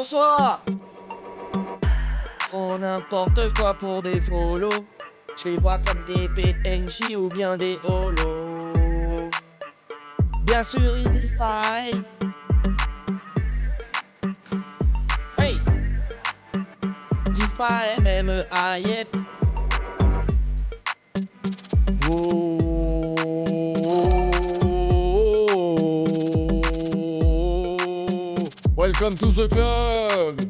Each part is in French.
Bonsoir. Font n'importe quoi pour des follow. Je les vois comme des PNJ ou bien des holos. Bien sûr ils distraient. Hey, disparaît même Ayep. Welcome to the club.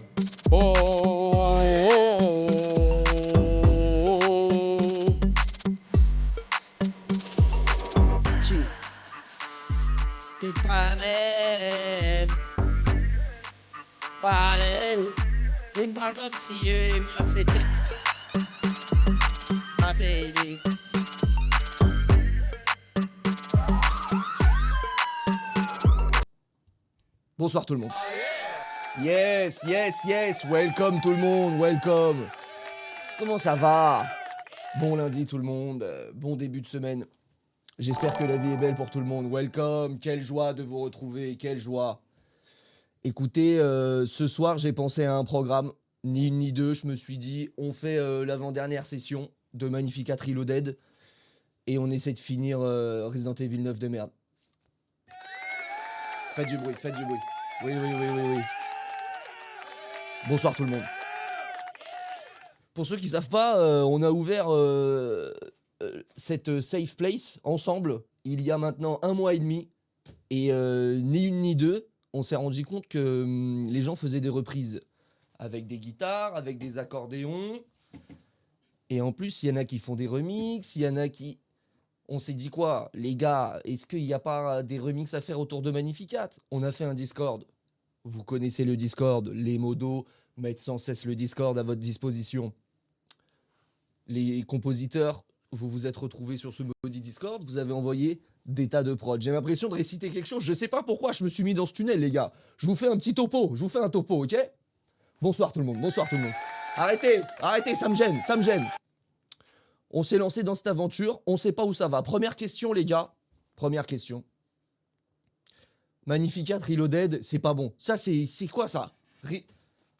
T'es pas même. Pas même. Il me parle comme si il m'a fait ma baby. Bonsoir tout le monde. Yes, welcome tout le monde, welcome. Comment ça va? Bon lundi tout le monde, bon début de semaine. J'espère que la vie est belle pour tout le monde. Welcome, quelle joie de vous retrouver, quelle joie. Écoutez, ce soir j'ai pensé à un programme, ni une ni deux. Je me suis dit, on fait l'avant-dernière session de Magnificat Reloaded et on essaie de finir Resident Evil 9 de merde. Faites du bruit. Oui. Bonsoir tout le monde. Pour ceux qui savent pas, on a ouvert cette safe place ensemble il y a maintenant 1 mois et demi. Et ni une ni deux, on s'est rendu compte que les gens faisaient des reprises avec des guitares, avec des accordéons. Et en plus, il y en a qui font des remixes, il y en a qui... On s'est dit quoi, les gars, est-ce qu'il n'y a pas des remixes à faire autour de Magnificat? On a fait un Discord. Vous connaissez le Discord, les modos mettent sans cesse le Discord à votre disposition. Les compositeurs, vous vous êtes retrouvés sur ce maudit Discord, vous avez envoyé des tas de prods. J'ai l'impression de réciter quelque chose, je sais pas pourquoi je me suis mis dans ce tunnel, les gars. Je vous fais un petit topo, ok? Bonsoir tout le monde. Arrêtez, ça me gêne. On s'est lancé dans cette aventure, on sait pas où ça va. Première question, les gars. Magnificat Reloaded, c'est pas bon. Ça, c'est quoi ça?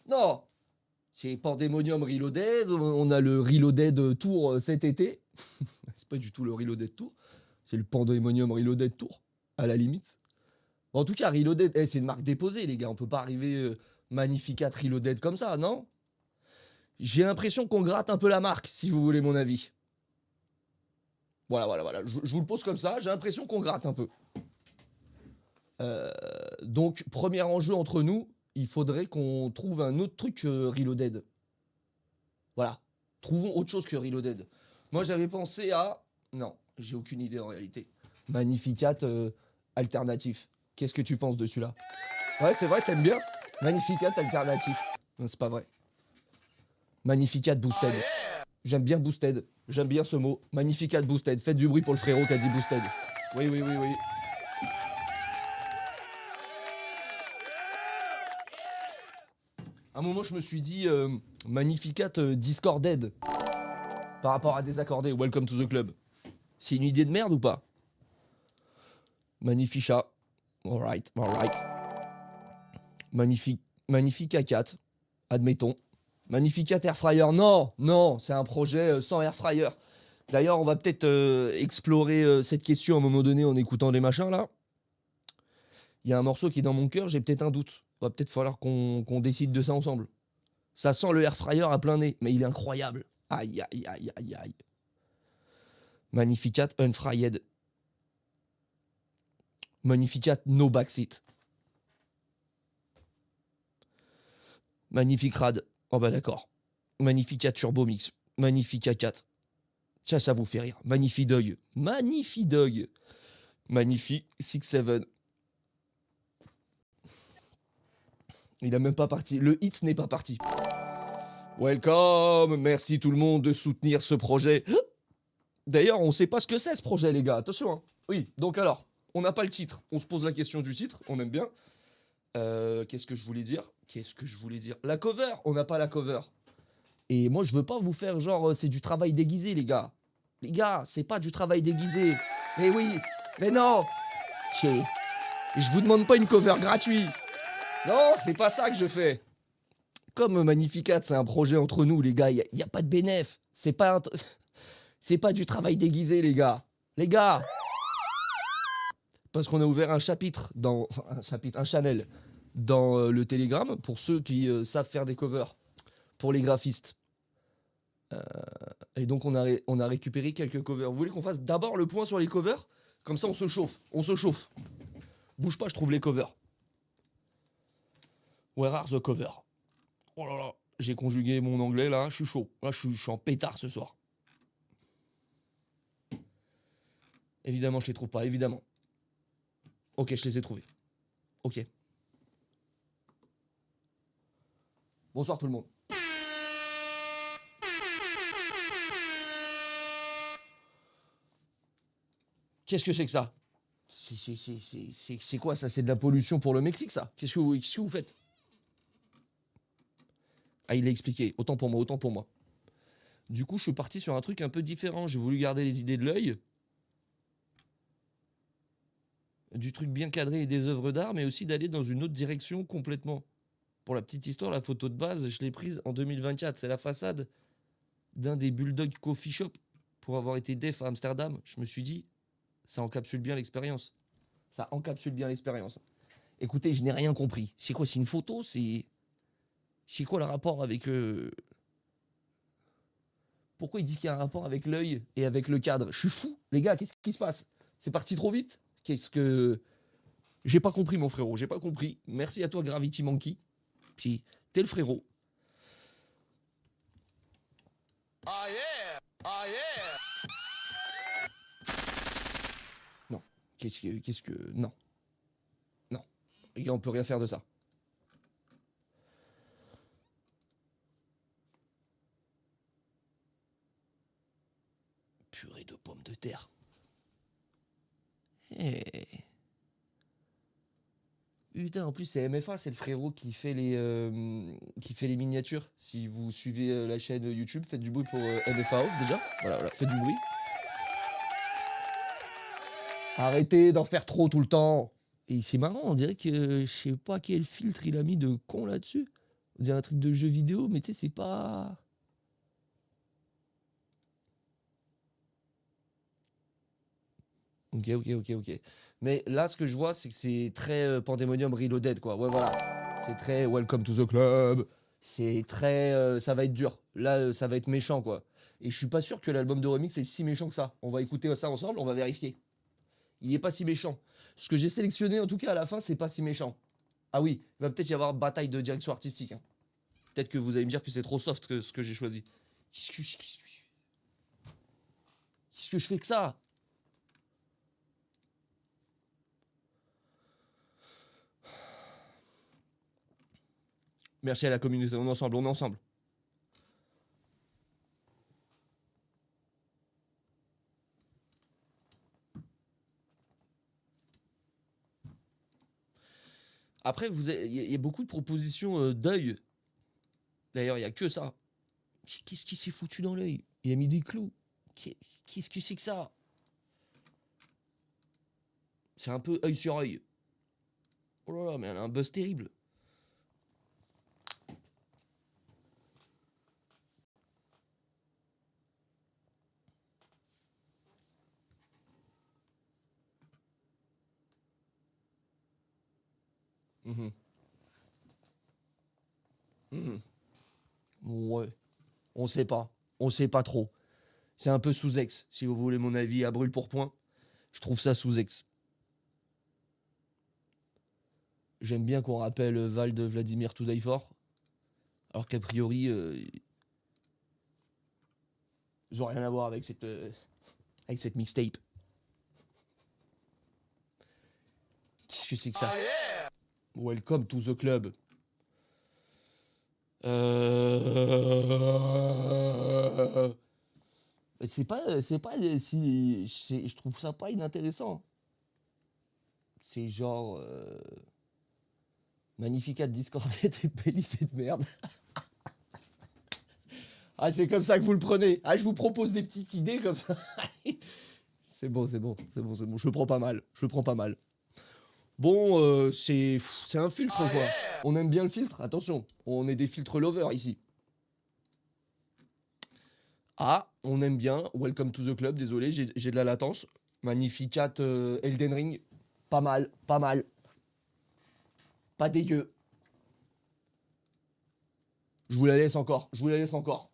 Non, c'est Pandemonium Reloaded. On a le Reloaded Tour cet été. C'est pas du tout le Reloaded Tour. C'est le Pandemonium Reloaded Tour, à la limite. En tout cas, Reloaded, c'est une marque déposée, les gars. On peut pas arriver Magnificat Reloaded comme ça, non? J'ai l'impression qu'on gratte un peu la marque, si vous voulez mon avis. Voilà. Je vous le pose comme ça, j'ai l'impression qu'on gratte un peu. Donc, premier enjeu entre nous, il faudrait qu'on trouve un autre truc que Reloaded. Voilà. Trouvons autre chose que Reloaded. Moi, j'avais pensé à... Non, j'ai aucune idée en réalité. Magnificat alternatif. Qu'est-ce que tu penses de celui-là? Ouais, c'est vrai, t'aimes bien? Magnificat alternatif. Non, c'est pas vrai. Magnificat boosted. J'aime bien boosted. J'aime bien ce mot. Magnificat boosted. Faites du bruit pour le frérot qui a dit boosted. Oui. À un moment, je me suis dit Magnificat discorded. Par rapport à désaccordé. Welcome to the club. C'est une idée de merde ou pas? Magnificat. Alright. Magnificat 4. Admettons. Magnificat Air Fryer, non, c'est un projet sans Air Fryer. D'ailleurs, on va peut-être explorer cette question à un moment donné en écoutant les machins là. Il y a un morceau qui est dans mon cœur, j'ai peut-être un doute. Va peut-être falloir qu'on décide de ça ensemble. Ça sent le Air Fryer à plein nez, mais il est incroyable. Aïe. Magnificat Unfried. Magnificat No Backseat. Magnifique Rad. Oh bah d'accord. Magnificat Turbo Mix. Magnificat 4. Ça vous fait rire. Magnifique Dog. Magnifique 6-7. Il a même pas parti. Le hit n'est pas parti. Welcome. Merci tout le monde de soutenir ce projet. D'ailleurs, on sait pas ce que c'est ce projet, les gars. Attention. Hein. Oui, donc alors, on n'a pas le titre. On se pose la question du titre. On aime bien. Qu'est-ce que je voulais dire? La cover, on n'a pas la cover. Et moi, je veux pas vous faire genre, c'est du travail déguisé, les gars. Les gars, c'est pas du travail déguisé. Mais oui, mais non. Je vous demande pas une cover gratuite. Non, c'est pas ça que je fais. comme Magnificat, c'est un projet entre nous, les gars, il y a pas de bénéf. C'est pas, c'est pas du travail déguisé, les gars. Les gars. Parce qu'on a ouvert un chapitre enfin, un channel dans le Telegram pour ceux qui savent faire des covers pour les graphistes. Et donc on a récupéré quelques covers. Vous voulez qu'on fasse d'abord le point sur les covers? Comme ça on se chauffe, Bouge pas, je trouve les covers. Where are the covers? Oh là là, j'ai conjugué mon anglais là, je suis chaud. Là je suis en pétard ce soir. Évidemment je les trouve pas, évidemment. Ok, je les ai trouvés. Ok. Bonsoir tout le monde. Qu'est-ce que c'est que ça? C'est quoi ça? C'est de la pollution pour le Mexique ça? Qu'est-ce que vous faites? Ah, il l'a expliqué. Autant pour moi, autant pour moi. Du coup, je suis parti sur un truc un peu différent. J'ai voulu garder les idées de l'œil. Du truc bien cadré et des œuvres d'art, mais aussi d'aller dans une autre direction complètement. Pour la petite histoire, la photo de base, je l'ai prise en 2024. C'est la façade d'un des Bulldog Coffee Shop. Pour avoir été def à Amsterdam, je me suis dit, ça encapsule bien l'expérience. Ça encapsule bien l'expérience. Écoutez, je n'ai rien compris. C'est quoi? C'est une photo? C'est quoi le rapport avec... Pourquoi il dit qu'il y a un rapport avec l'œil et avec le cadre? Je suis fou, les gars, qu'est-ce qui se passe? C'est parti trop vite? Qu'est-ce que... J'ai pas compris, mon frérot, j'ai pas compris. Merci à toi, Gravity Monkey. Si, t'es le frérot. Ah yeah! Ah yeah! Non, qu'est-ce que... Non. Non. Les gars, on peut rien faire de ça. Purée de pommes de terre. Hey. Putain, en plus c'est MFA, c'est le frérot qui fait les miniatures. Si vous suivez la chaîne YouTube, faites du bruit pour MFA Off déjà. Voilà, faites du bruit. Arrêtez d'en faire trop tout le temps. Et c'est marrant, on dirait que je sais pas quel filtre il a mis de con là-dessus. On dirait un truc de jeu vidéo, mais tu sais, c'est pas... Ok. Mais là, ce que je vois, c'est que c'est très Pandemonium Reloaded, quoi. Ouais, voilà. C'est très Welcome to the Club. C'est très... ça va être dur. Là, ça va être méchant, quoi. Et je suis pas sûr que l'album de remix est si méchant que ça. On va écouter ça ensemble, on va vérifier. Il est pas si méchant. Ce que j'ai sélectionné, en tout cas, à la fin, c'est pas si méchant. Ah oui, il va peut-être y avoir bataille de direction artistique. Hein. Peut-être que vous allez me dire que c'est trop soft que ce que j'ai choisi. Qu'est-ce que je fais que ça? Merci à la communauté, on est ensemble. Après, il y a beaucoup de propositions d'œil. D'ailleurs, il n'y a que ça. Qu'est-ce qui s'est foutu dans l'œil? Il a mis des clous. Qu'est-ce que c'est que ça? C'est un peu œil sur œil. Oh là là, mais elle a un buzz terrible. Ouais. On sait pas trop. C'est un peu sous-ex, si vous voulez mon avis à brûle pour point. Je trouve ça sous-ex. J'aime bien qu'on rappelle Val de Vladimir To Die For. Alors qu'a priori, ils ont rien à voir avec cette mixtape. Qu'est-ce que c'est que ça? Welcome to the club. C'est pas si je trouve ça pas inintéressant. C'est genre Magnificat Discordet et playlist de merde. Ah, c'est comme ça que vous le prenez. Ah, je vous propose des petites idées comme ça. C'est bon. Je le prends pas mal. Bon, c'est un filtre, quoi. On aime bien le filtre, attention. On est des filtres lovers, ici. Ah, on aime bien. Welcome to the club, désolé, j'ai de la latence. Magnificat Elden Ring. Pas mal, pas mal. Pas dégueu. Je vous la laisse encore, je vous la laisse encore.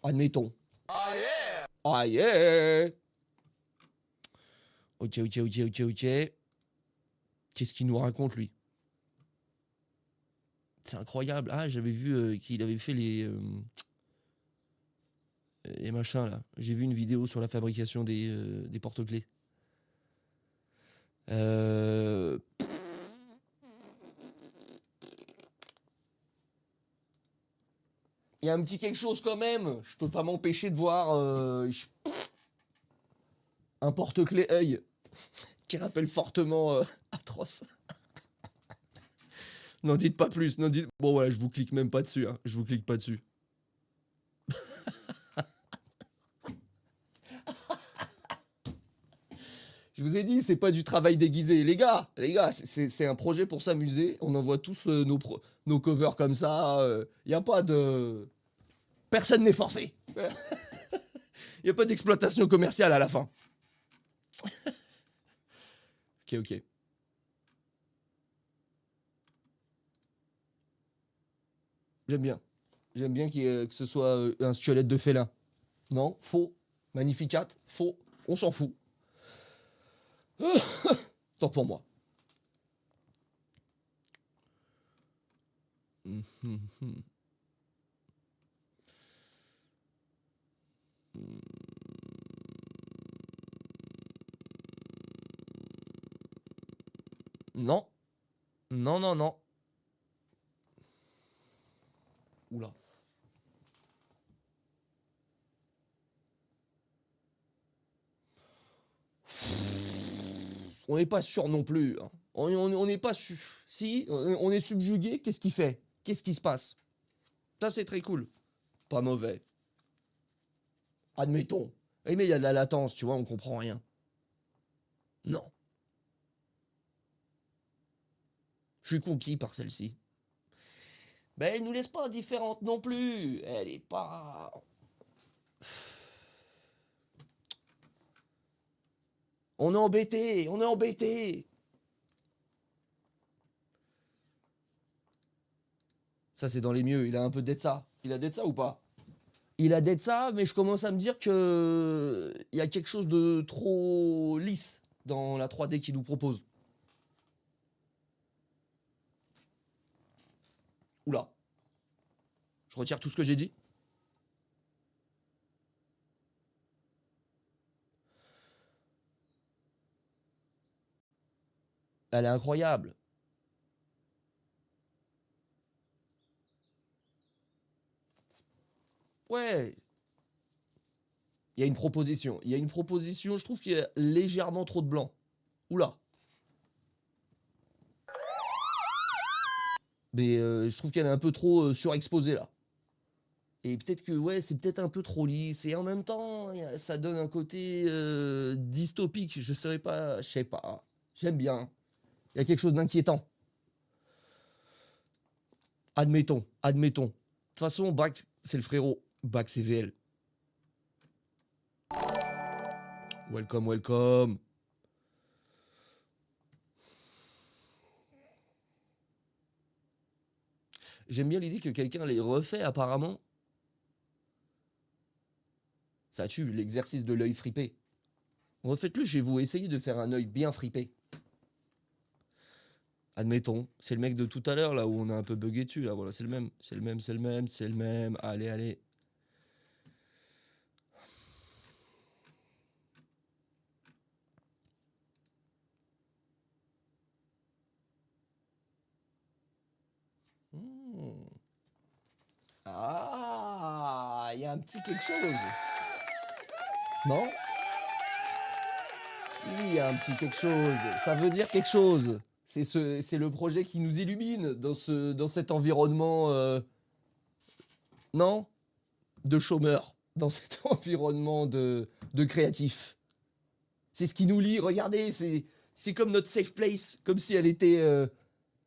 Admettons. Ah yeah. Ok. Qu'est-ce qu'il nous raconte, lui? C'est incroyable. Ah, j'avais vu qu'il avait fait les machins, là. J'ai vu une vidéo sur la fabrication des porte-clés. Il y a un petit quelque chose quand même. Je peux pas m'empêcher de voir un porte-clés œil qui rappelle fortement Atroce. N'en dites pas plus. Bon voilà, je vous clique même pas dessus. Hein. Je vous clique pas dessus. Je vous ai dit, c'est pas du travail déguisé. Les gars, c'est un projet pour s'amuser. On envoie tous nos covers comme ça. Y a pas de... Personne n'est forcé. Y a pas d'exploitation commerciale à la fin. Ok. J'aime bien. J'aime bien que ce soit un squelette de félin. Non, faux. Magnificat, faux. On s'en fout. Tant pour moi. Non. Non. Oula. On n'est pas sûr non plus. Hein. On n'est pas sûr. Si, on est subjugué, qu'est-ce qu'il fait? Qu'est-ce qui se passe? Ça, c'est très cool. Pas mauvais. Admettons. Eh, mais il y a de la latence, tu vois, on comprend rien. Non. Je suis conquis par celle-ci. Ben, elle nous laisse pas indifférente non plus. Elle est pas... On est embêté. Ça, c'est dans les mieux. Il a un peu d'être ça. Il a d'être ça ou pas? Il a d'être ça, mais je commence à me dire que il y a quelque chose de trop lisse dans la 3D qu'il nous propose. Oula. Je retire tout ce que j'ai dit. Elle est incroyable. Ouais. Il y a une proposition. Je trouve qu'il y a légèrement trop de blanc. Oula. Mais je trouve qu'elle est un peu trop surexposée là. Et peut-être que ouais, c'est peut-être un peu trop lisse. Et en même temps, ça donne un côté dystopique. Je sais pas. J'aime bien. Il y a quelque chose d'inquiétant. Admettons. De toute façon, Bax, c'est le frérot. Bax c'est VL. Welcome. J'aime bien l'idée que quelqu'un les refait apparemment. Ça tue l'exercice de l'œil fripé. Refaites-le chez vous, essayez de faire un œil bien fripé. Admettons, c'est le mec de tout à l'heure là où on a un peu bugué dessus là, voilà, c'est le même. Allez. Ah, il y a un petit quelque chose. Non? Il y a un petit quelque chose. Ça veut dire quelque chose. C'est le projet qui nous illumine dans cet environnement. Non? de chômeurs dans cet environnement de créatifs. C'est ce qui nous lie, regardez, c'est comme notre safe place, comme si elle était...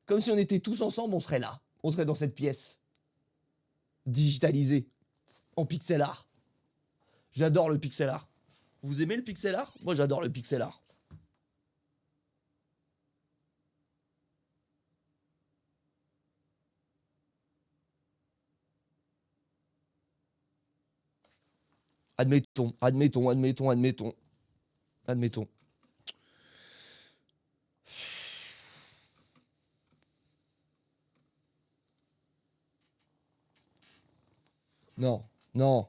comme si on était tous ensemble, on serait là. On serait dans cette pièce. Digitalisée. En pixel art. J'adore le pixel art. Vous aimez le pixel art? Moi j'adore le pixel art. Admettons. Non, non.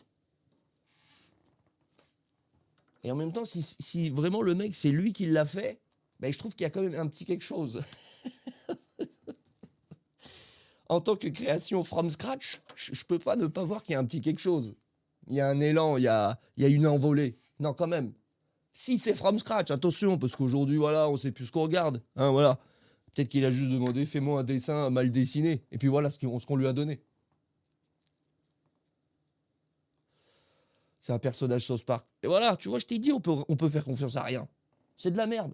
Et en même temps, si vraiment le mec, c'est lui qui l'a fait, ben, je trouve qu'il y a quand même un petit quelque chose. En tant que création from scratch, je peux pas ne pas voir qu'il y a un petit quelque chose. Il y a un élan, il y a une envolée. Non, quand même. Si c'est from scratch, attention, parce qu'aujourd'hui, voilà, on sait plus ce qu'on regarde. Hein, voilà. Peut-être qu'il a juste demandé, fais-moi un dessin mal dessiné. Et puis voilà ce qu'on lui a donné. C'est un personnage South Park. Et voilà, tu vois, je t'ai dit, on peut faire confiance à rien. C'est de la merde.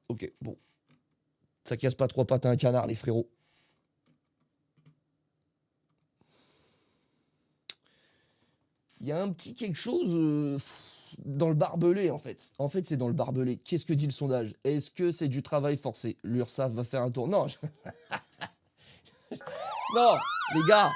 Ok, bon. Ça casse pas trois pattes à un canard, les frérots. Il y a un petit quelque chose dans le barbelé, en fait. En fait, c'est dans le barbelé. Qu'est-ce que dit le sondage? Est-ce que c'est du travail forcé? L'URSSAF va faire un tour. Non, non, les gars.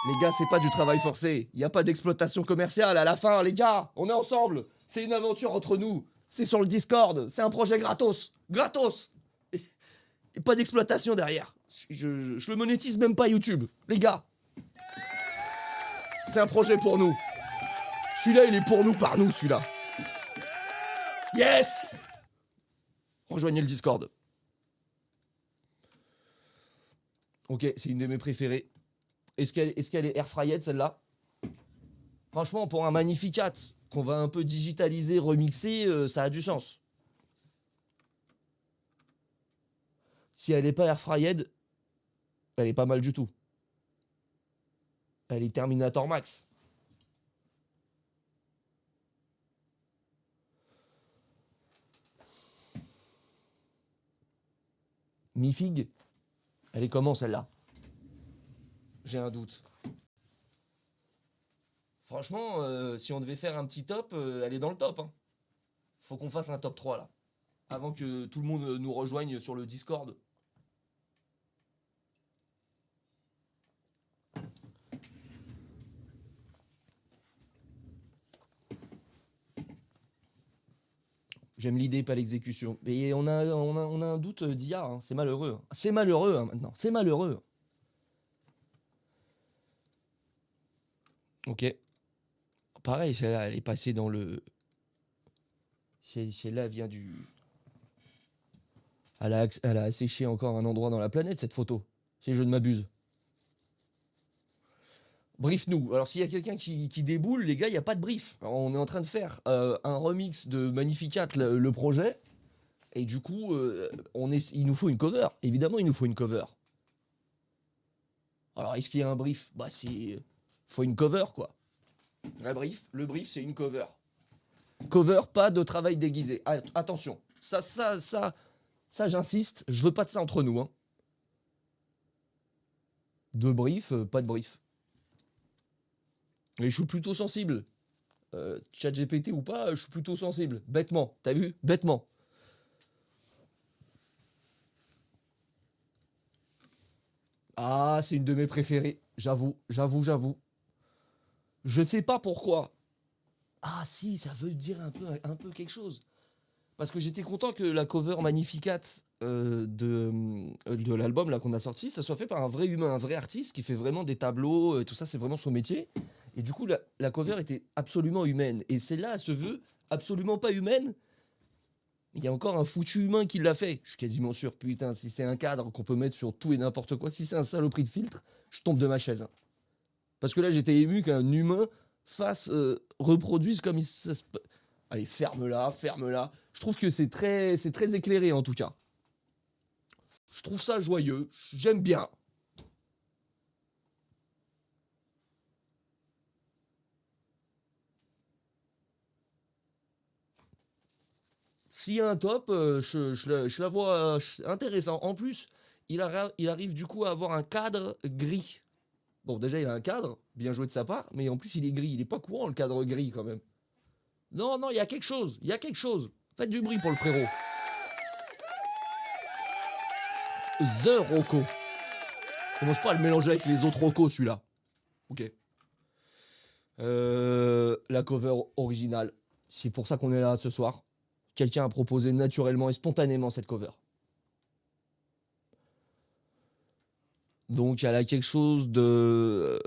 Les gars, c'est pas du travail forcé. Il n'y a pas d'exploitation commerciale à la fin, les gars. On est ensemble. C'est une aventure entre nous. C'est sur le Discord. C'est un projet gratos. Gratos. Et pas d'exploitation derrière. Je le monétise même pas YouTube. Les gars. C'est un projet pour nous. Celui-là, il est pour nous, par nous, celui-là. Yes! Rejoignez le Discord. Ok, c'est une de mes préférées. Est-ce qu'elle est airfryed, celle-là? Franchement, pour un Magnificat qu'on va un peu digitaliser, remixer, ça a du sens. Si elle n'est pas airfryed, elle est pas mal du tout. Elle est Terminator Max. Mi-Fig, elle est comment celle-là? J'ai un doute. Franchement, si on devait faire un petit top, elle est dans le top. Hein. Faut qu'on fasse un top 3 là. Avant que tout le monde nous rejoigne sur le Discord. J'aime l'idée, pas l'exécution. Mais on a un doute d'IA, hein. C'est malheureux. C'est malheureux hein, maintenant. C'est malheureux. Ok. Pareil, celle-là, elle est passée dans le... Celle-là vient du... Elle a asséché encore un endroit dans la planète, cette photo. Si je ne m'abuse. Brief-nous. Alors, s'il y a quelqu'un qui déboule, les gars, il n'y a pas de brief. Alors, on est en train de faire un remix de Magnificat, le projet. Et du coup, il nous faut une cover. Évidemment, il nous faut une cover. Alors, est-ce qu'il y a un brief? Bah, faut une cover, quoi. Le brief, c'est une cover. Cover, pas de travail déguisé. Ah, attention. Ça, j'insiste. Je veux pas de ça entre nous. Hein. De brief, pas de brief. Et je suis plutôt sensible. ChatGPT ou pas, je suis plutôt sensible. Bêtement. T'as vu? Bêtement. Ah, c'est une de mes préférées. J'avoue. Je sais pas pourquoi. Ah si, ça veut dire un peu quelque chose. Parce que j'étais content que la cover Magnificat de l'album là qu'on a sorti, ça soit fait par un vrai humain, un vrai artiste qui fait vraiment des tableaux, tout ça, c'est vraiment son métier. Et du coup, la cover était absolument humaine. Et celle-là, elle se veut absolument pas humaine. Il y a encore un foutu humain qui l'a fait. Je suis quasiment sûr, putain, si c'est un cadre qu'on peut mettre sur tout et n'importe quoi, si c'est un saloperie de filtre, je tombe de ma chaise. Parce que là, j'étais ému qu'un humain reproduise comme il se... Allez, ferme-la, ferme-la. Je trouve que c'est très éclairé en tout cas. Je trouve ça joyeux, j'aime bien. S'il y a un top, je la vois intéressant. En plus, il arrive du coup à avoir un cadre gris. Bon, déjà, il a un cadre, bien joué de sa part, mais en plus, il est gris. Il est pas courant, le cadre gris, quand même. Non, non, il y a quelque chose, il y a quelque chose. Faites du bruit pour le frérot. The Rocco. Commence pas à le mélanger avec les autres Rocco, celui-là. Ok. La cover originale. C'est pour ça qu'on est là ce soir. Quelqu'un a proposé naturellement et spontanément cette cover. Donc elle a quelque chose de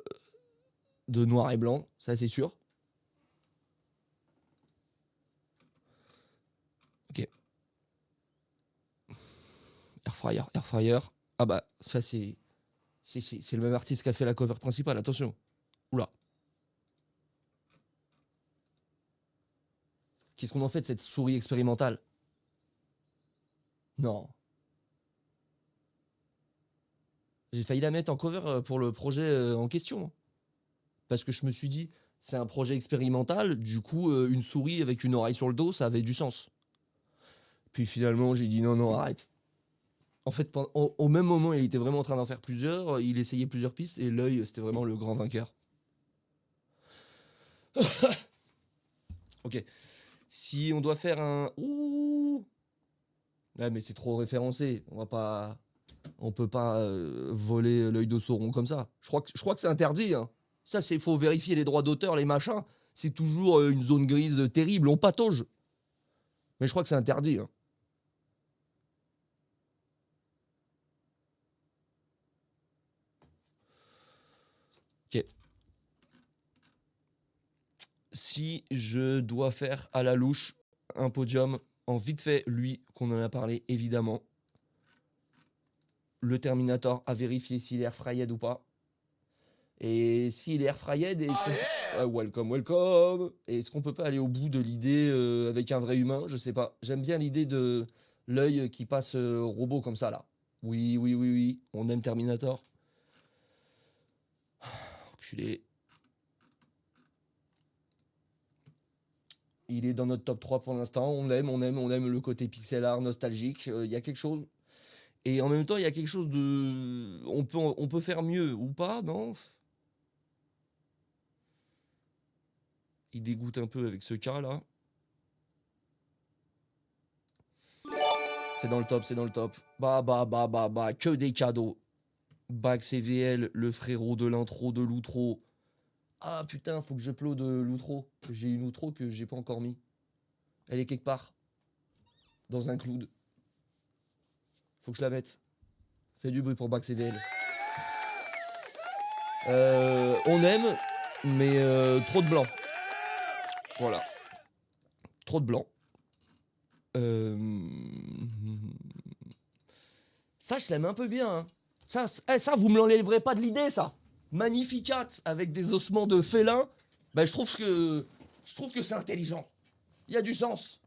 noir et blanc, ça c'est sûr. Ok. Airfryer, Airfryer. Ah bah ça c'est le même artiste qui a fait la cover principale, attention. Oula. Qu'est-ce qu'on en fait de cette souris expérimentale? Non. J'ai failli la mettre en cover pour le projet en question. Parce que je me suis dit, c'est un projet expérimental, du coup, une souris avec une oreille sur le dos, ça avait du sens. Puis finalement, j'ai dit non, non, arrête. En fait, au même moment, il était vraiment en train d'en faire plusieurs, il essayait plusieurs pistes, et l'œil, c'était vraiment le grand vainqueur. Ok. Si on doit faire un... Ouh. Ouais, mais c'est trop référencé, on peut pas voler l'œil de Sauron comme ça. Je crois que c'est interdit, hein. Ça, c'est faut vérifier les droits d'auteur, les machins. C'est toujours une zone grise terrible, on patauge. Mais je crois que c'est interdit, hein. Ok. Si je dois faire à la louche un podium en vite fait, lui, qu'on en a parlé évidemment. Le Terminator à vérifier s'il est airfryed ou pas. Et s'il est airfryed, est-ce qu'on welcome, welcome. Et est-ce qu'on peut pas aller au bout de l'idée avec un vrai humain? Je sais pas. J'aime bien l'idée de l'œil qui passe robot comme ça là. Oui, oui, oui, oui. On aime Terminator. Enculé. Il est dans notre top 3 pour l'instant. On aime le côté pixel art nostalgique. Il y a quelque chose. Et en même temps, il y a quelque chose de. On peut faire mieux ou pas, non? Il dégoûte un peu avec ce cas là. C'est dans le top, c'est dans le top. Bah, que des cadeaux. Bac CVL, le frérot de l'intro de l'outro. Ah putain, faut que je upload l'outro. J'ai une outro que j'ai pas encore mis. Elle est quelque part. Dans un cloud. Faut que je la mette. Fais du bruit pour Bac CVL. On aime, mais trop de blanc. Voilà. Trop de blanc. Ça, je l'aime un peu bien. Hein. Ça, vous me l'enlèverez pas de l'idée, ça. Magnificat avec des ossements de félin. Ben, je trouve que c'est intelligent. Il y a du sens.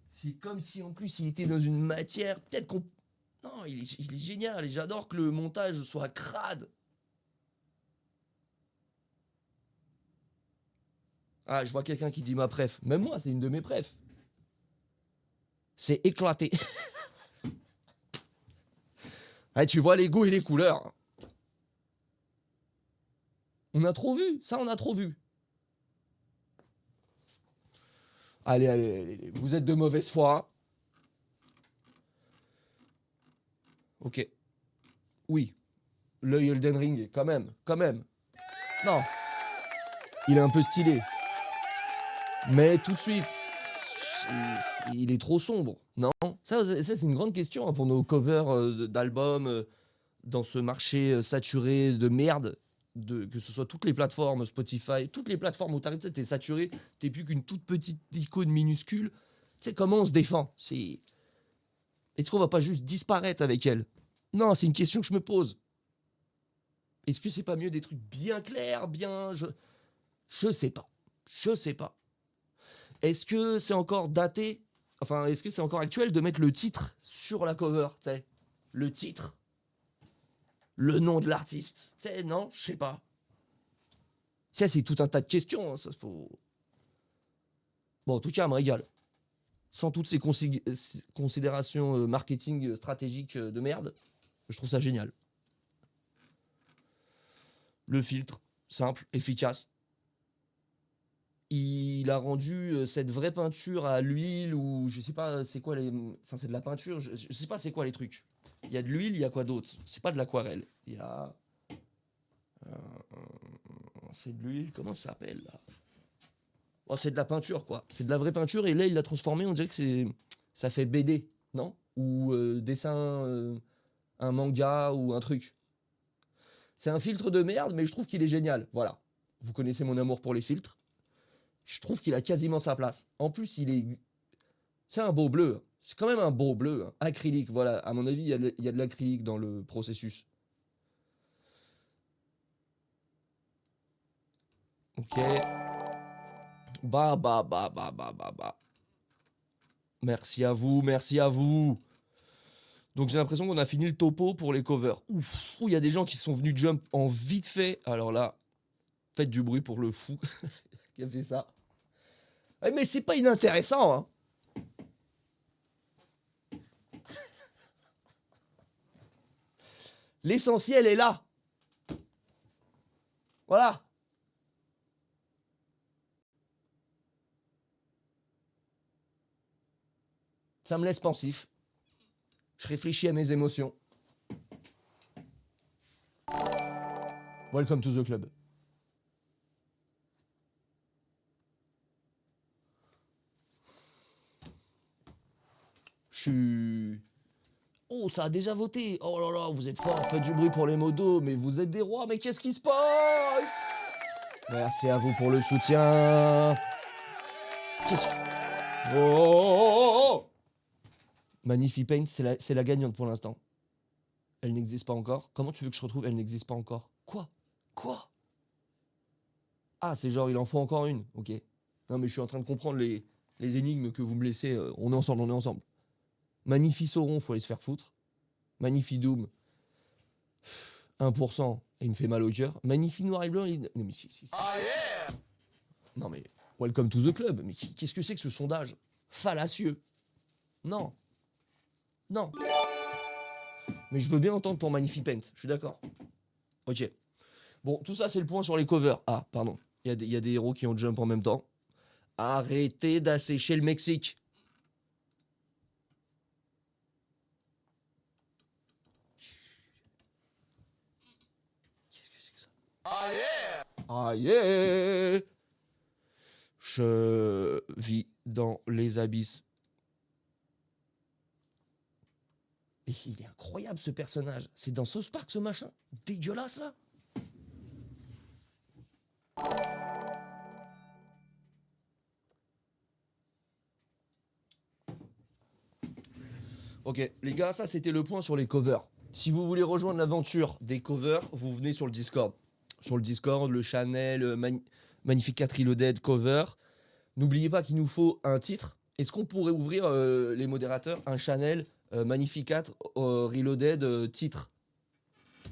C'est comme si en plus il était dans une matière. Peut-être qu'on. Non, il est génial et j'adore que le montage soit crade. Ah, je vois quelqu'un qui dit ma préf. Même moi, c'est une de mes préfs. C'est éclaté. Ah, tu vois les goûts et les couleurs. On a trop vu. Ça, on a trop vu. Allez, allez, allez. Vous êtes de mauvaise foi. Ok. Oui. L'œil Elden Ring, quand même. Quand même. Non. Il est un peu stylé. Mais tout de suite, il est trop sombre, non? Ça c'est une grande question hein, pour nos covers d'albums dans ce marché saturé de merde, que ce soit toutes les plateformes, Spotify, toutes les plateformes où t'arrives, t'es saturé, t'es plus qu'une toute petite icône minuscule. Tu sais comment on se défend? Est-ce qu'on va pas juste disparaître avec elle? Non, c'est une question que je me pose. Est-ce que c'est pas mieux des trucs bien clairs, bien... Je sais pas. Je sais pas. Est-ce que c'est encore daté? Enfin, est-ce que c'est encore actuel de mettre le titre sur la cover, tu sais? Le titre. Le nom de l'artiste. Tu sais, non, je sais pas. Ça, c'est tout un tas de questions, hein, ça faut... Bon, en tout cas, elle me régale. Sans toutes ces considérations marketing stratégiques de merde, je trouve ça génial. Le filtre, simple, efficace. Il a rendu cette vraie peinture à l'huile ou je sais pas c'est quoi les... Enfin c'est de la peinture, je sais pas c'est quoi les trucs. Il y a de l'huile, il y a quoi d'autre? C'est pas de l'aquarelle. Il y a... c'est de l'huile, comment ça s'appelle là? Oh, c'est de la peinture quoi. C'est de la vraie peinture et là il l'a transformé, on dirait que c'est... Ça fait BD, non? Ou dessin, un manga ou un truc. C'est un filtre de merde mais je trouve qu'il est génial, voilà. Vous connaissez mon amour pour les filtres. Je trouve qu'il a quasiment sa place. En plus, il est... C'est un beau bleu. C'est quand même un beau bleu. Hein. Acrylique, voilà. À mon avis, il y a de l'acrylique dans le processus. Ok. Bah. Merci à vous, merci à vous. Donc j'ai l'impression qu'on a fini le topo pour les covers. Ouf, il y a des gens qui sont venus jump en vite fait. Alors là, faites du bruit pour le fou qui a fait ça. Mais c'est pas inintéressant, hein. L'essentiel est là. Voilà. Ça me laisse pensif. Je réfléchis à mes émotions. Welcome to the club. Je suis... Oh, ça a déjà voté. Oh là là, vous êtes forts, faites du bruit pour les modos, mais vous êtes des rois, mais qu'est-ce qui se passe? Merci à vous pour le soutien. Qu'est-ce que... Oh Magnifique Paint, c'est la gagnante pour l'instant. Elle n'existe pas encore. Comment tu veux que je retrouve? Elle n'existe pas encore. Quoi? Ah, c'est genre, il en faut encore une. Ok. Non, mais je suis en train de comprendre les énigmes que vous me laissez. On est ensemble. Magnifi Sauron, faut aller se faire foutre. Magnifi Doom, 1%, il me fait mal au cœur. Magnifi Noir et Blanc, non mais si. Ah yeah. Non mais, welcome to the club. Mais qu'est-ce que c'est que ce sondage fallacieux? Non. Mais je veux bien entendre pour Magnifi Paint, je suis d'accord. Ok. Bon, tout ça c'est le point sur les covers. Ah, pardon. Il y a des héros qui ont jump en même temps. Arrêtez d'assécher le Mexique. Qu'est-ce que c'est que ça? Ah yeah. Je vis dans les abysses. Et il est incroyable ce personnage. C'est dans South Park ce machin. Dégueulasse là. Ok, les gars, ça c'était le point sur les covers. Si vous voulez rejoindre l'aventure des covers, vous venez sur le Discord. Sur le Discord, le channel Magnificat Reloaded cover. N'oubliez pas qu'il nous faut un titre. Est-ce qu'on pourrait ouvrir, les modérateurs, un channel Magnificat Reloaded titre?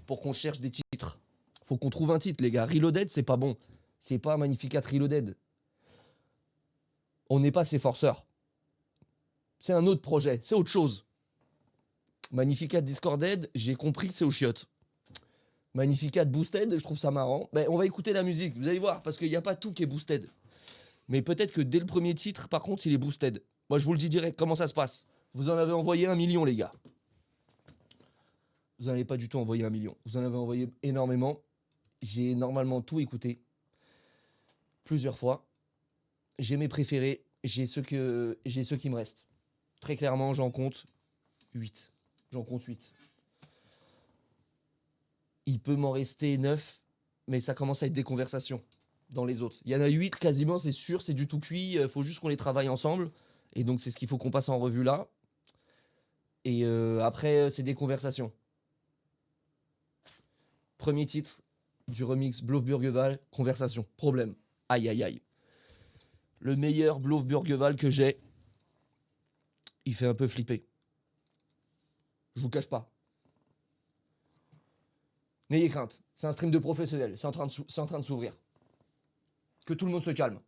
Pour qu'on cherche des titres. Faut qu'on trouve un titre, les gars. Reloaded, c'est pas bon. C'est pas Magnificat Reloaded. On n'est pas ses forceurs. C'est un autre projet, c'est autre chose. Magnificat Discorded, j'ai compris que c'est aux chiottes. Magnificat Boosted, je trouve ça marrant. Ben, on va écouter la musique, vous allez voir, parce qu'il n'y a pas tout qui est boosted. Mais peut-être que dès le premier titre, par contre, il est boosted. Moi, je vous le dis direct, comment ça se passe? Vous en avez envoyé 1 million, les gars. Vous n'en avez pas du tout envoyé 1 million. Vous en avez envoyé énormément. J'ai normalement tout écouté. Plusieurs fois. J'ai mes préférés. J'ai ceux qui me restent. Très clairement, j'en compte 8. J'en compte 8. Il peut m'en rester 9, mais ça commence à être des conversations dans les autres. Il y en a 8 quasiment, c'est sûr, c'est du tout cuit. Il faut juste qu'on les travaille ensemble. Et donc, c'est ce qu'il faut qu'on passe en revue là. Et après, c'est des conversations. Premier titre du remix Bluff Burgeval, conversation, problème. Aïe aïe aïe. Le meilleur Blof Burgeval que j'ai, il fait un peu flipper. Je vous cache pas. N'ayez crainte, c'est un stream de professionnels, c'est en train de s'ouvrir. Que tout le monde se calme.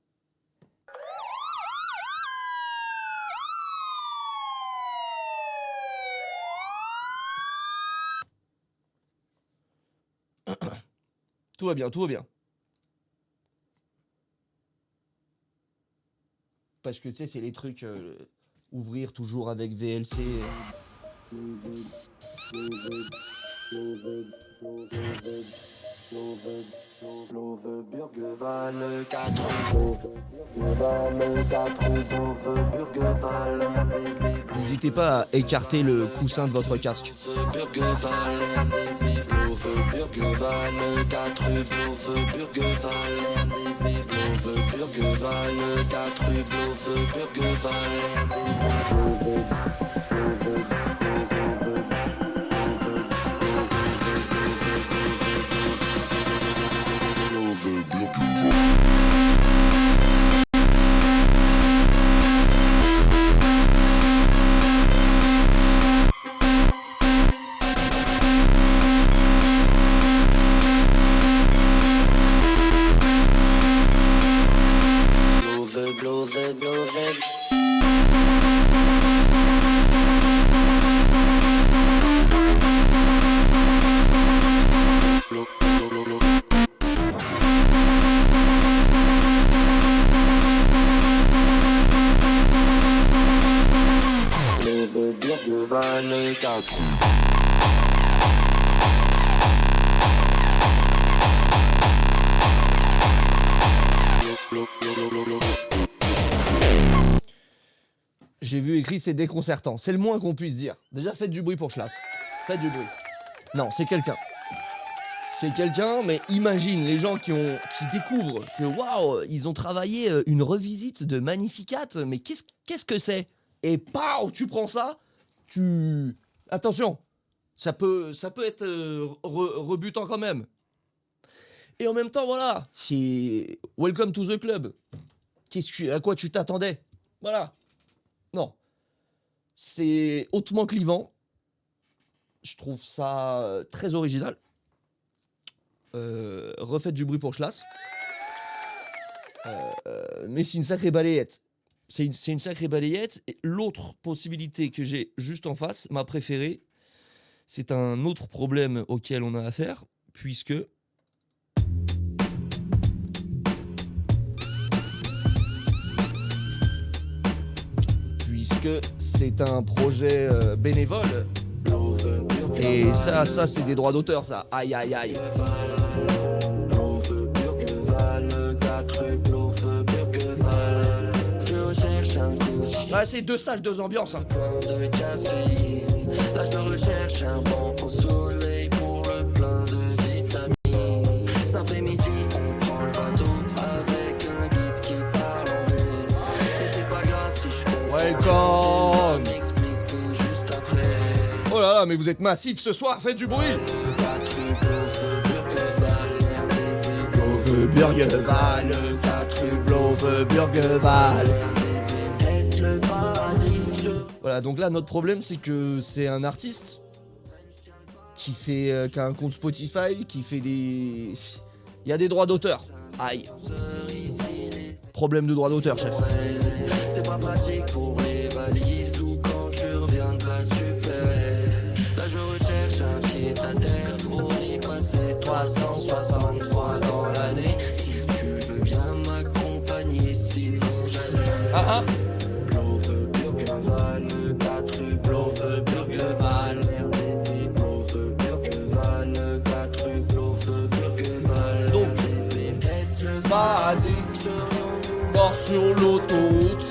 Tout va bien, tout va bien. Parce que tu sais, c'est les trucs ouvrir toujours avec VLC. N'hésitez pas à écarter le coussin de votre casque. J'ai vu écrit c'est déconcertant. C'est le moins qu'on puisse dire. Déjà faites du bruit pour Schlass. Faites du bruit. Non, c'est quelqu'un. C'est quelqu'un, mais imagine les gens qui découvrent que waouh, ils ont travaillé une revisite de Magnificat. Mais qu'est-ce que c'est? Et pow, tu prends ça, attention, ça peut être rebutant quand même. Et en même temps, voilà, c'est welcome to the club. À quoi tu t'attendais? Voilà. Non. C'est hautement clivant. Je trouve ça très original. Refaites du bruit pour Schlass. Mais c'est une sacrée balayette. C'est une sacrée balayette. Et l'autre possibilité que j'ai juste en face, ma préférée, c'est un autre problème auquel on a affaire, puisque c'est un projet bénévole. Et ça c'est des droits d'auteur, ça. Aïe aïe aïe. Ouais, c'est deux salles, deux ambiances. Hein. Là je recherche un banc au soleil pour le plein de vitamines. Cet après-midi on prend le bateau avec un guide qui parle anglais. Et c'est pas grave si je comprends. Welcome. Juste après. Oh là là, mais vous êtes massifs ce soir, faites du bruit. Burgeval, 4 rue Blof Burgeval. Voilà, donc là notre problème c'est que c'est un artiste qui a un compte Spotify, qui fait des... Il y a des droits d'auteur. Aïe. Problème de droits d'auteur, chef. C'est pas pratique pour les valises ou quand tu reviens de la supérette. Là je recherche un pied à terre pour y passer 360 fois dans l'année. Si tu veux bien m'accompagner, sinon j'allais. Ah ah. Mort sur l'autoroute.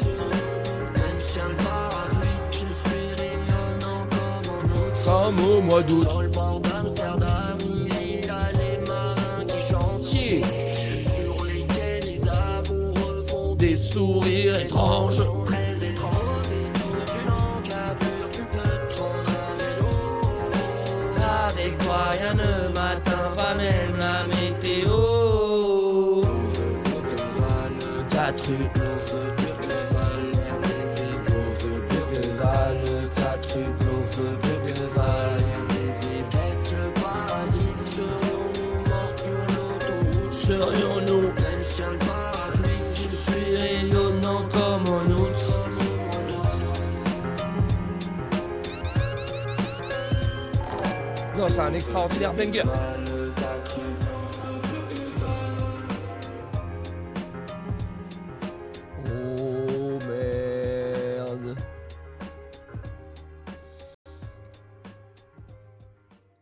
Comme au mois d'août. Dans le port d'Amsterdam, il y a les marins qui chantent. Sur lesquels les amoureux font des sourires étranges. Très étranges. Autour d'une encapure, tu peux te prendre un vélo. Avec toi, rien ne m'atteint, pas même la météo. Non, c'est un extraordinaire banger. Oh merde.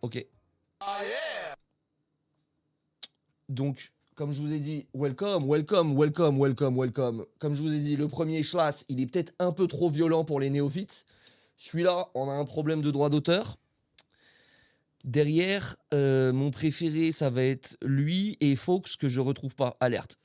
Ok. Donc, comme je vous ai dit, welcome. Comme je vous ai dit, le premier Schlass, il est peut-être un peu trop violent pour les néophytes. Celui-là, on a un problème de droit d'auteur. Derrière, mon préféré, ça va être lui et Fox que je retrouve pas. Alerte.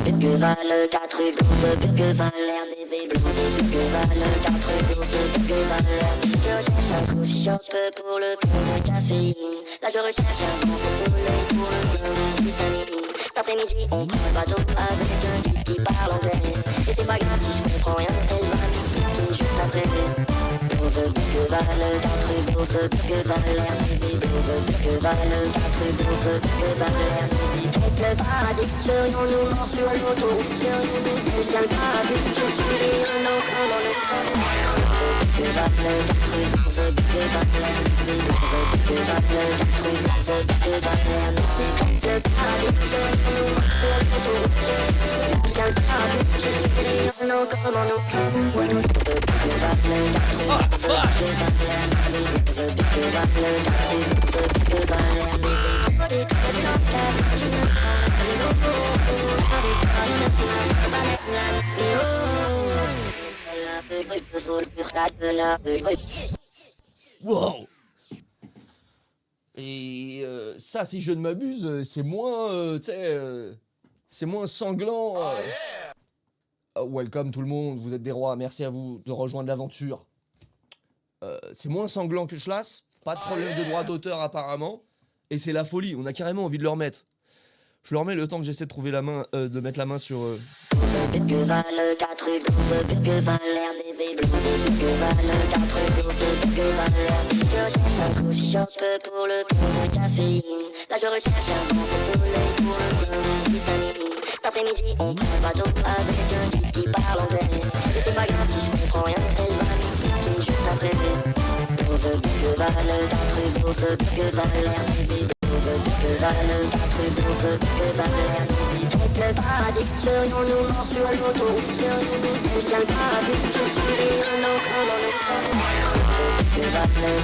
Burgueval, 4 rue Blouve, Burgueval, RDV Blouve, Burgueval, 4 rue Blouve, Burgueval. Je recherche un coffee shop pour le plein de caféine. Là je recherche un bon soleil pour le plein de vitamine. Cet après-midi on prend le bateau avec un guide qui parle anglais. Et c'est pas grave si je comprends rien, elle va m'expliquer juste après. Blouve, Burgueval, 4 rue Blouve, Burgueval, RDV Blouve, Burgueval, 4 rue Blouve, Burgueval, RDV. Est-ce le paradis? Serions-nous morts sur l'autoroute? Serions-nous tous bien le paradis? Je suis les Renault comme en Burgueval, 4 rue Blouve, Burgueval, RDV Blouve, Burgueval, 4 rue Blouve, Burgueval, RDV. Est-ce le paradis? Serions-nous morts sur l'autoroute? Serions-nous tous bien le paradis? Je suis les Renault comme en Burgueval, 4 rue Blouve, Burgueval, RDV Burgueval, 4 rue Blouve, Burgueval, RDV. Wow. Et ça, si je ne m'abuse, c'est moins, c'est moins sanglant. Welcome tout le monde, vous êtes des rois, merci à vous de rejoindre l'aventure. C'est moins sanglant que Schlass, pas de problème de droit d'auteur apparemment. Et c'est la folie, on a carrément envie de le remettre. Je le remets le temps que j'essaie de trouver la main, de mettre la main sur... Burgueval, 4 rue Blouve, Burgueval, RDV Blouve, Burgueval, 4 rue Blouve, Burgueval, RDV. Je recherche un coffee shop pour le plein de caféine. Là je recherche un bon soleil pour le plein de vitamine. Cet après-midi on prend le bateau avec un guide qui parle anglais. Et c'est pas grave si je comprends rien, elle va m'expliquer juste après. Blouve, Burgueval, 4 rue Blouve, Burgueval, RDV Blouve, Burgueval, 4 rue Blouve, Burgueval, RDV. Est-ce le paradis? Serions-nous morts sur l'autoroute? Serions-nous tous bien le paradis? Je suis les Renault comme en Burgueval, 4 rue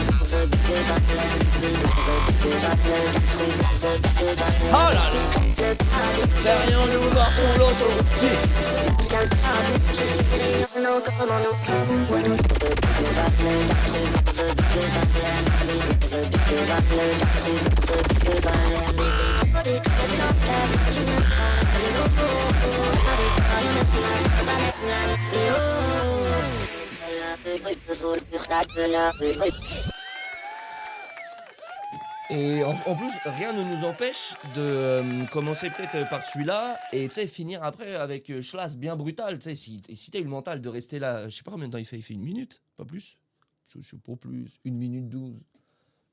Blouve, Burgueval, RDV Blouve, Burgueval, 4 rue Blouve, Burgueval. Oh là là! Est-ce le paradis? Serions-nous morts sur l'autoroute? Tous bien le paradis? Je suis les Renault comme en Burgueval, 4 rue Blouve, Burgueval, RDV Blouve, Burgueval, 4 rue Blouve, Burgueval, RDV. Et en plus, rien ne nous empêche de commencer peut-être par celui-là et tu sais finir après avec Schlass bien brutal. Tu sais, si t'as eu le mental de rester là, je sais pas combien de temps il fait 1 minute, pas plus. Je sais pas plus, 1 minute 12.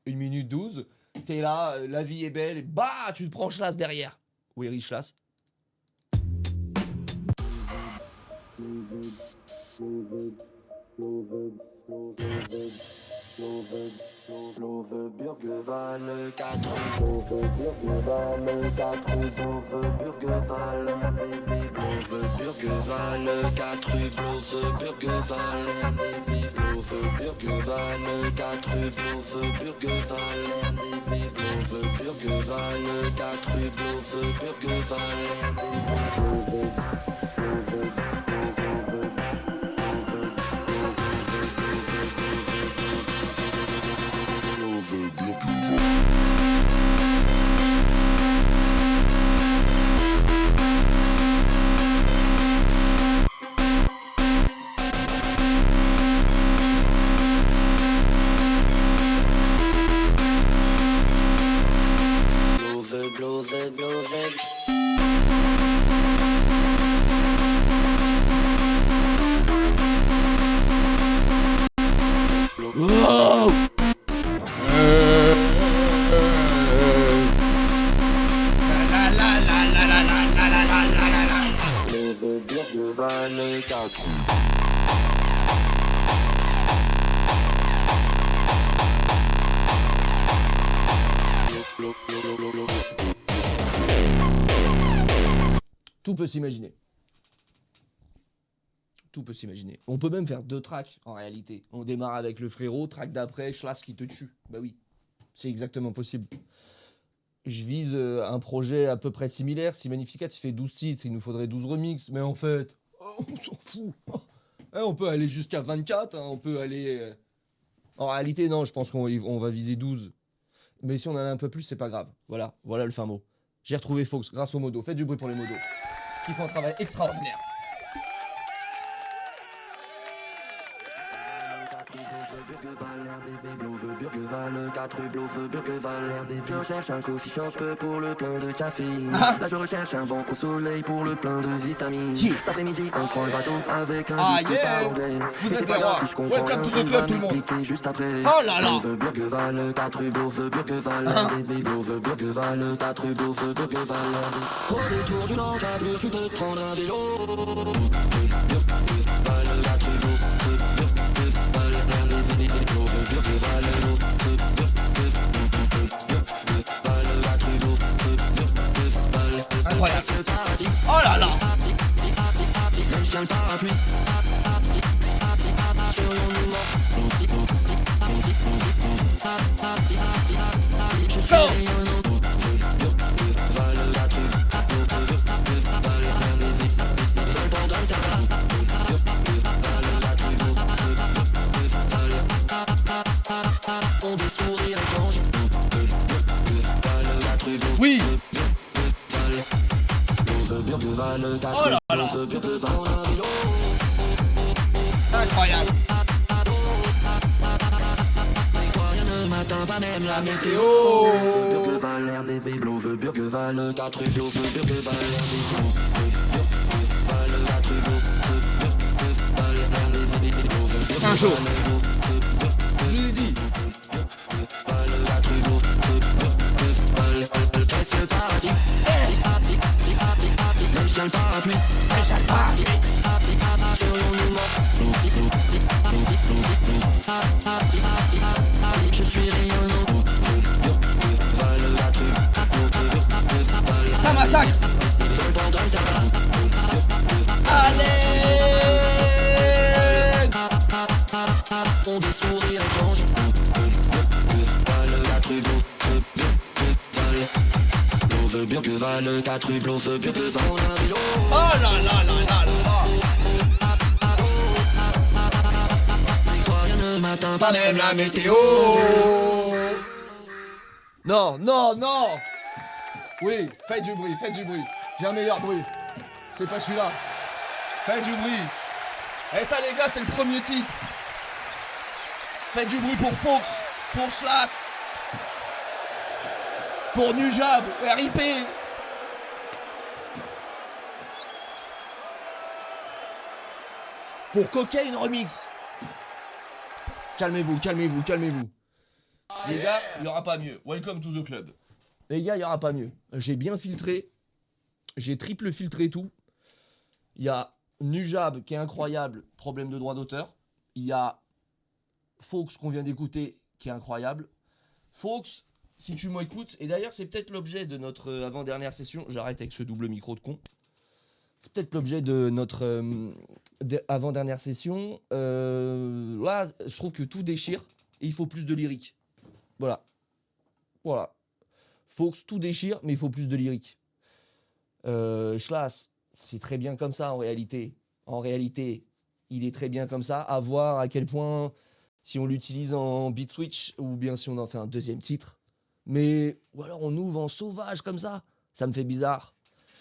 1 minute 12, t'es là, la vie est belle, et bah, tu te prends Schlass derrière. Oui, Rich Schlass. Blouve, Burgueval, 4 Blouve, Burgueval, 4 Blouve, Burgueval, RDV Blouve, Burgueval, 4 Blouve, Burgueval, RDV Blouve, Burgueval, 4 Blouve, Burgueval, RDV Blouve, Burgueval, 4 Blouve, Burgueval, RDV. Burgueval, 4 Tout peut s'imaginer. Tout peut s'imaginer. On peut même faire 2 tracks en réalité. On démarre avec le frérot, track d'après, Schlass qui te tue. Bah oui, c'est exactement possible. Je vise un projet à peu près similaire. Si Magnificat il fait 12 titres, il nous faudrait 12 remixes. Mais en fait, on s'en fout. On peut aller jusqu'à 24. On peut aller... En réalité, non, je pense qu'on va viser 12. Mais si on en a un peu plus, c'est pas grave. Voilà le fin mot. J'ai retrouvé Fox grâce aux modos. Faites du bruit pour les modos. Qui font un travail extraordinaire. Je recherche un coffee shop pour le plein de caféine. Là je recherche un banc au soleil pour le plein de vitamines. Cet après-midi on prend le bateau avec un yeah. anglais. Vous êtes des rois. Welcome to the club tout le monde. Juste après. Oh là là. Burgerval, 4 rue Blove, Burgerval, Blove, Burgerval, 4 rue Blove, Burgerval. Au détour d'une encablure, tu peux prendre un vélo. Burgerval, 4 rue Blove, Burgerval, Incroyable. Oh là là. Oui. Oh là là. Incroyable. Pas même la météo. Burgerval, RDV, Blove, Burgerval, 4 rue Blove, Burgerval, C'est un show. Je vous l'ai dit. Qu'est-ce parti? Lève le parapluie. Je suis rayonnant. C'est un massacre. Allez. Ont des sourires étranges. Burgerval, 4 rue Blove, Burgerval, un vélo. Oh là là là là là. Rien ne m'atteint, Pas même la météo. Non, non, non. Oui, faites du bruit, faites du bruit. J'ai un meilleur bruit. C'est pas celui-là. Faites du bruit. Et ça les gars, c'est le premier titre. Faites du bruit pour Fox, pour Schlass, pour Nujab, RIP. Pour Cocaine Remix. Calmez-vous, calmez-vous, calmez-vous. Les gars, il n'y aura pas mieux. Welcome to the club. Les gars, il n'y aura pas mieux. J'ai bien filtré. J'ai triple filtré tout. Il y a Nujab qui est incroyable, problème de droit d'auteur. Il y a Fox qu'on vient d'écouter qui est incroyable. Fox, si tu m'écoutes, et d'ailleurs c'est peut-être l'objet de notre avant-dernière session. J'arrête avec ce double micro de con. C'est peut-être l'objet de notre avant-dernière session. Là, je trouve que tout déchire et il faut plus de lyrique. Voilà. Voilà. Fox, tout déchire, mais il faut plus de lyrique. Schlass, c'est très bien comme ça en réalité. En réalité, il est très bien comme ça. À voir à quel point, si on l'utilise en beat switch ou bien si on en fait un deuxième titre. Mais, ou alors on ouvre en sauvage comme ça. Ça me fait bizarre.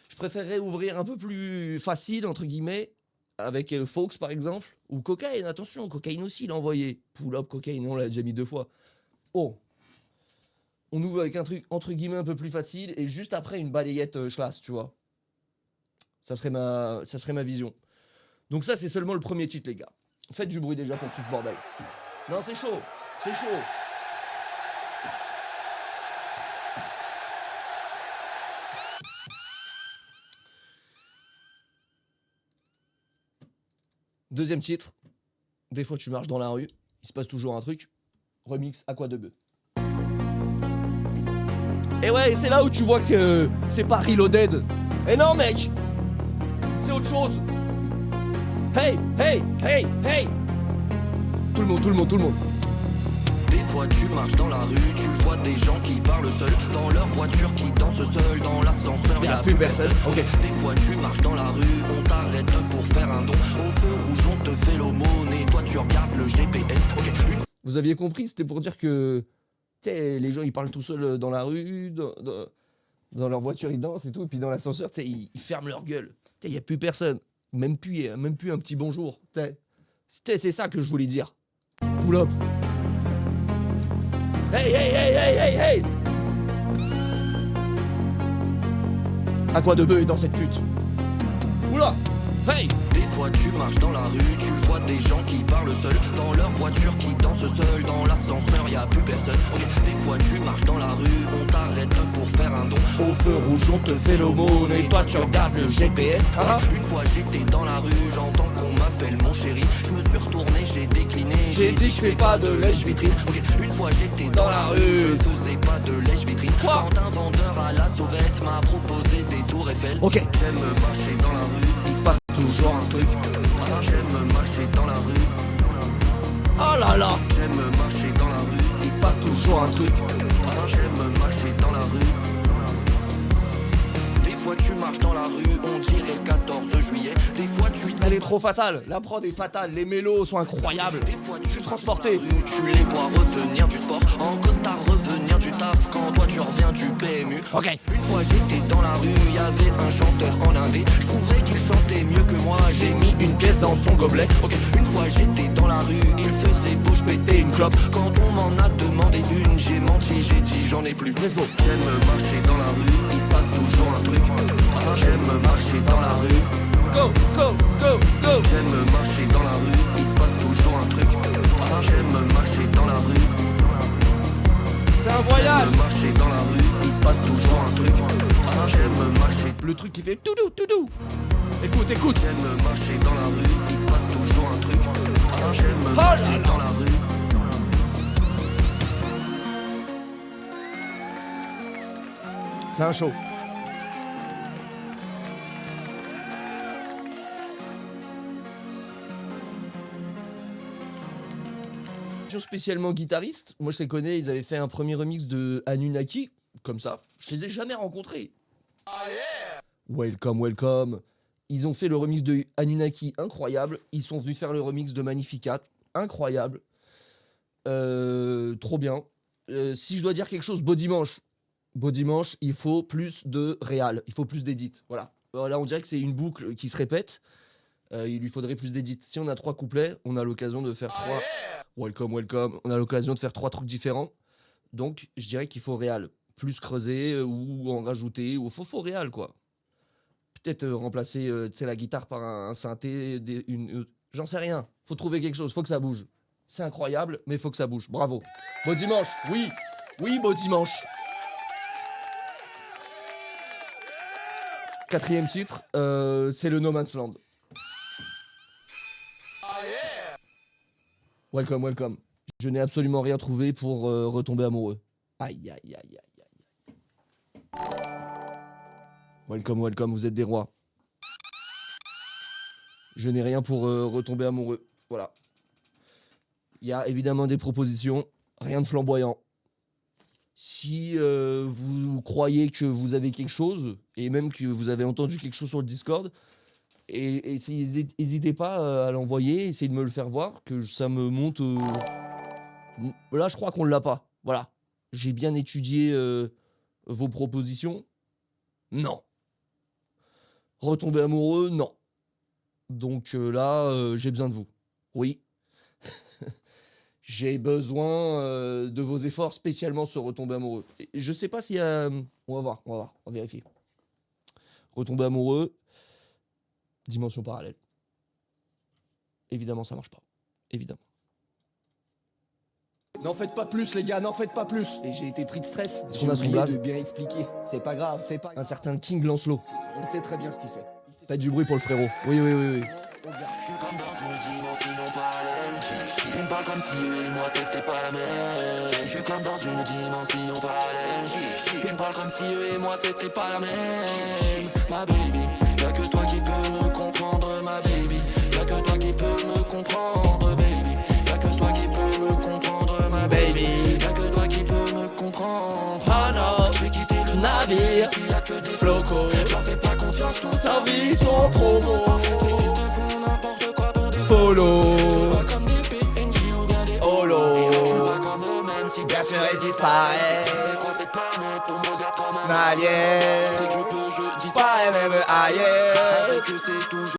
Je préférerais ouvrir un peu plus facile, entre guillemets, avec Fox par exemple. Ou Cocaine, attention, Cocaine aussi il a envoyé. Pull up Cocaine, on l'a déjà mis 2 fois. Oh. On ouvre avec un truc entre guillemets un peu plus facile et juste après une balayette Schlass, tu vois. Ça serait ma vision. Donc ça c'est seulement le premier titre les gars. Faites du bruit déjà pour tout ce bordel. Non c'est chaud, c'est chaud. Deuxième titre. Des fois tu marches dans la rue, il se passe toujours un truc. Remix à quoi de bœuf. Et ouais, c'est là où tu vois que c'est pas reloaded. Et non mec, c'est autre chose. Hey, hey, hey, hey. Tout le monde, tout le monde, tout le monde. Des fois tu marches dans la rue, tu vois des gens qui parlent seuls, dans leur voiture qui dansent seuls, dans l'ascenseur Y'a plus personne. Ok. Des fois tu marches dans la rue, on t'arrête pour faire un don, au feu rouge on te fait l'aumône et toi tu regardes le GPS. Ok. Vous aviez compris, c'était pour dire que les gens ils parlent tout seuls dans la rue, dans leur voiture ils dansent et tout, et puis dans l'ascenseur ils ferment leur gueule. Il n'y a plus personne, même plus un petit bonjour. C'est ça que je voulais dire. Pull up. Hey, hey, hey, hey, hey, hey. À quoi de bœuf est dans cette pute? Oula. Hey. Des fois tu marches dans la rue, tu vois des gens qui parlent seuls, dans leur voiture qui dansent seuls, dans l'ascenseur y a plus personne. Ok. Des fois tu marches dans la rue, on t'arrête pour faire un don, au feu rouge on te fait l'aumône et toi tu regardes le GPS. Une fois j'étais dans la rue, j'entends qu'on m'appelle mon chéri, je me suis retourné, j'ai décliné, j'ai dit je fais pas de lèche-vitrine. Ok. Une fois j'étais dans la rue, je faisais pas de lèche-vitrine. Quand un vendeur à la sauvette m'a proposé des tours Eiffel. Ok. J'aime marcher dans la rue, il se passe toujours un truc. J'aime marcher dans la rue. Oh là là. J'aime marcher dans la rue. Il se passe toujours un truc. J'aime marcher dans la rue. Des fois tu marches dans la rue, on dirait le 14 juillet. Des fois tu sais. Elle est trop fatale, la prod est fatale, les mélos sont incroyables. Des fois je suis transporté. Tu les vois revenir du sport, en costard revenir du taf, quand toi tu reviens du PMU. Ok. Une fois j'étais dans la rue, y avait un chanteur en indé, je trouvais qu'il chantait mieux que moi, j'ai mis une pièce dans son gobelet. Ok. Une fois j'étais dans la rue, il faisait beau, je pétais une clope. Quand on m'en a demandé une, j'ai menti, j'ai dit j'en ai plus. Let's go. J'aime marcher dans la rue, il se passe toujours un truc. J'aime marcher dans la rue. Go, go, go, go. J'aime marcher dans la rue, il se passe toujours un truc. J'aime marcher dans la rue. C'est un voyage. J'aime marcher dans la rue, il se passe toujours un truc. J'aime marcher. Le truc qui fait tout doux. Écoute, écoute. J'aime marcher dans la rue, il se passe toujours un truc. J'aime marcher dans la rue. C'est un show. Spécialement guitariste, moi je les connais, ils avaient fait un premier remix de Anunnaki, comme ça, je les ai jamais rencontrés. Welcome, welcome. Ils ont fait le remix de Anunnaki, incroyable. Ils sont venus faire le remix de Magnificat, incroyable. Trop bien. Si je dois dire quelque chose, Beau Dimanche, il faut plus de réal, il faut plus d'édit. Voilà. Là, on dirait que c'est une boucle qui se répète. Il lui faudrait plus d'édit. Si on a 3 couplets, on a l'occasion de faire 3. Welcome, welcome. On a l'occasion de faire 3 trucs différents. Donc, je dirais qu'il faut réal. Plus creuser ou en rajouter. Ou faut réal, quoi. Peut-être remplacer la guitare par un synthé. J'en sais rien. Faut trouver quelque chose. Faut que ça bouge. C'est incroyable, mais faut que ça bouge. Bravo. Beau dimanche. Oui. Oui, beau dimanche. 4e titre, c'est le No Man's Land. Welcome, welcome. Je n'ai absolument rien trouvé pour retomber amoureux. Aïe, aïe, aïe, aïe, aïe. Welcome, welcome, vous êtes des rois. Je n'ai rien pour retomber amoureux. Voilà. Il y a évidemment des propositions. Rien de flamboyant. Si vous croyez que vous avez quelque chose, et même que vous avez entendu quelque chose sur le Discord, et n'hésitez pas à l'envoyer, essayez de me le faire voir, que ça me monte... Là, je crois qu'on ne l'a pas. Voilà. J'ai bien étudié vos propositions. Non. Retomber amoureux, non. Donc là, j'ai besoin de vous. Oui. J'ai besoin de vos efforts, spécialement sur retomber amoureux. Et je sais pas s'il y a... On va voir, on va vérifier. Retomber amoureux... Dimension parallèle. Évidemment, ça marche pas. Évidemment. N'en faites pas plus, les gars, n'en faites pas plus. Et j'ai été pris de stress. Est-ce qu'on a son blaze de bien expliquer. C'est pas grave, c'est pas... Un certain King Lancelot. Il sait très bien ce qu'il fait. Faites du bruit pour le frérot. Oui, oui, oui, oui. Je suis comme dans une dimension parallèle. Ils me parlent comme si eux et moi c'était pas la même. Je suis comme dans une dimension parallèle. Ils me parlent comme si eux et moi c'était pas la même. Ma baby, y'a que toi qui peux me comprendre. navire. S'il y a que des Flocos, j'en fais pas confiance, toute leur vie sont en promo. ces fils de font n'importe quoi pour des Follow, pas comme des PNJ ou bien des holo. Je suis pas comme eux-mêmes, si Bien sûr, ils disparaissent. c'est quoi cette planète pour me regarder comme un Alien, Dès que je peux, je pas disparais même ailleurs. avec eux, c'est toujours